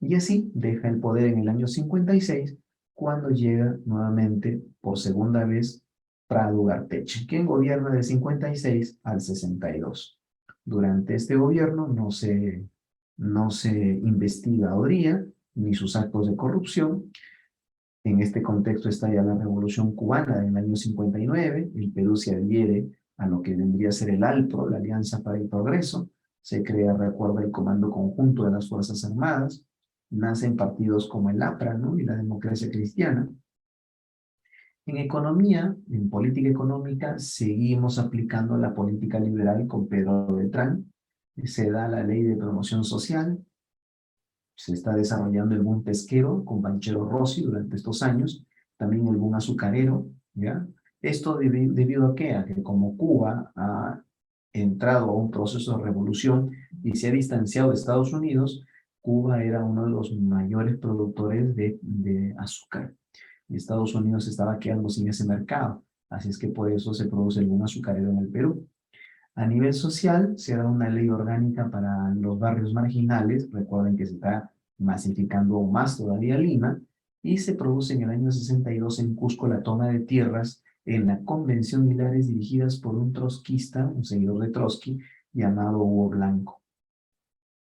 Y así deja el poder en el año 56, cuando llega nuevamente por segunda vez Prado Ugarteche, quien gobierna del 56 al 62. Durante este gobierno no se investiga a Odría ni sus actos de corrupción. En este contexto está ya la Revolución Cubana del año 59. El Perú se adhiere a lo que vendría a ser el ALPRO, la Alianza para el Progreso. Se crea, recuerda, el Comando Conjunto de las Fuerzas Armadas. Nacen partidos como el APRA, ¿no?, y la Democracia Cristiana. En economía, en política económica, seguimos aplicando la política liberal con Pedro Beltrán. Se da la ley de promoción social. Se está desarrollando el boom pesquero con Banchero Rossi durante estos años, también el boom azucarero, ¿ya? Esto debido a qué? A que como Cuba ha entrado a un proceso de revolución y se ha distanciado de Estados Unidos, Cuba era uno de los mayores productores de azúcar. Y Estados Unidos estaba quedando sin ese mercado, así es que por eso se produce el boom azucarero en el Perú. A nivel social, se da una ley orgánica para los barrios marginales. Recuerden que se está masificando aún más todavía Lima, y se produce en el año 62 en Cusco la toma de tierras en la Convención Milares, dirigidas por un trotskista, un seguidor de Trotsky, llamado Hugo Blanco.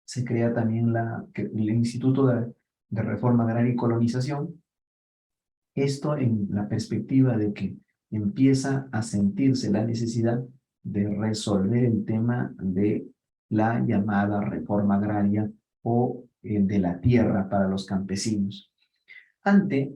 Se crea también el Instituto de Reforma Agraria y Colonización, esto en la perspectiva de que empieza a sentirse la necesidad de resolver el tema de la llamada reforma agraria o de la tierra para los campesinos. Ante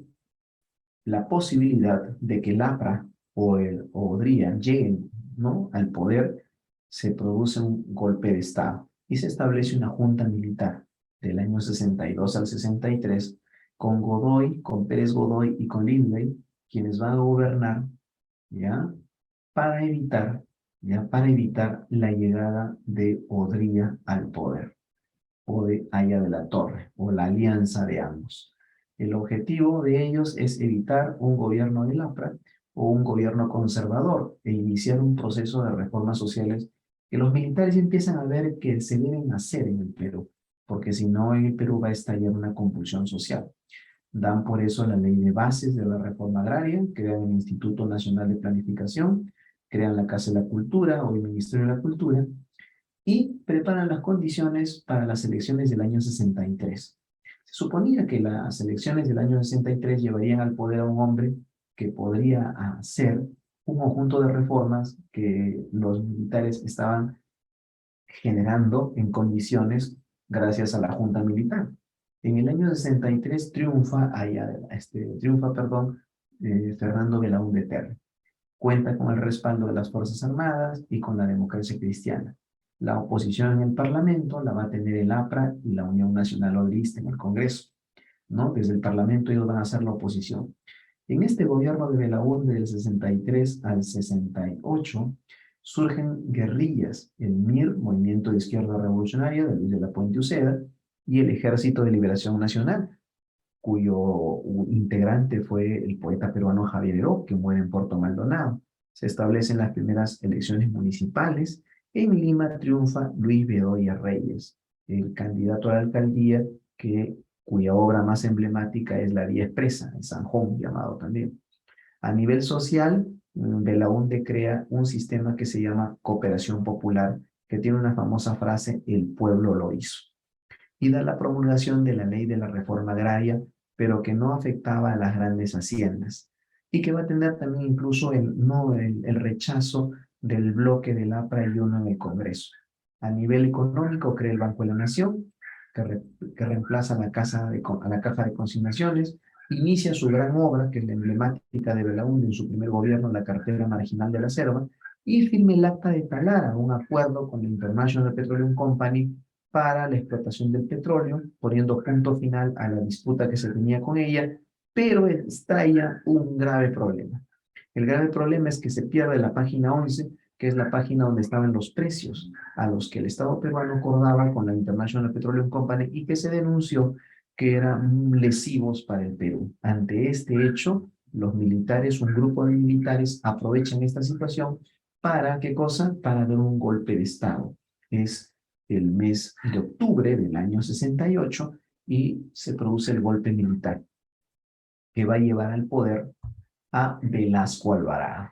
la posibilidad de que el APRA o Odría lleguen, ¿no?, al poder, se produce un golpe de Estado y se establece una junta militar del año 62 al 63, con Godoy, con Pérez Godoy y con Lindley, quienes van a gobernar, ¿ya? Para evitar, ¿ya? Para evitar la llegada de Odría al poder, o de Haya de la Torre, o la alianza de ambos. El objetivo de ellos es evitar un gobierno del APRA o un gobierno conservador e iniciar un proceso de reformas sociales que los militares empiezan a ver que se deben hacer en el Perú, porque si no, en el Perú va a estallar una convulsión social. Dan por eso la ley de bases de la reforma agraria, crean el Instituto Nacional de Planificación, crean la Casa de la Cultura o el Ministerio de la Cultura, y preparan las condiciones para las elecciones del año 63. Se suponía que las elecciones del año 63 llevarían al poder a un hombre que podría hacer un conjunto de reformas que los militares estaban generando en condiciones gracias a la Junta Militar. En el año 63 Fernando Belaúnde Terry. Cuenta con el respaldo de las Fuerzas Armadas y con la democracia cristiana. La oposición en el Parlamento la va a tener el APRA y la Unión Nacional Odrista en el Congreso, ¿no? Desde el Parlamento ellos van a ser la oposición. En este gobierno de Belaúnde del 63 al 68 surgen guerrillas, el MIR, Movimiento de Izquierda Revolucionaria de Luis de la Puente Uceda, y el Ejército de Liberación Nacional, cuyo integrante fue el poeta peruano Javier Heró, que muere en Puerto Maldonado. Se establecen las primeras elecciones municipales. En Lima triunfa Luis Bedoya Reyes, el candidato a la alcaldía, cuya obra más emblemática es la Vía Expresa, el Zanjón llamado también. A nivel social, Belaúnde crea un sistema que se llama cooperación popular, que tiene una famosa frase: el pueblo lo hizo, y da la promulgación de la ley de la reforma agraria, pero que no afectaba a las grandes haciendas, y que va a tener también incluso el rechazo del bloque del APRA y UNO en el Congreso. A nivel económico, crea el Banco de la Nación, que reemplaza a la Caja de Consignaciones, inicia su gran obra, que es la emblemática de Belaúnde en su primer gobierno, la cartera marginal de la selva, y firma el acta de Talara, un acuerdo con la International Petroleum Company para la explotación del petróleo, poniendo punto final a la disputa que se tenía con ella, pero traía un grave problema. El grave problema es que se pierde la página 11, que es la página donde estaban los precios a los que el Estado peruano acordaba con la International Petroleum Company y que se denunció que eran lesivos para el Perú. Ante este hecho, los militares, un grupo de militares, aprovechan esta situación para, ¿qué cosa? Para dar un golpe de Estado. Es el mes de octubre del año 68, y se produce el golpe militar que va a llevar al poder a Velasco Alvarado.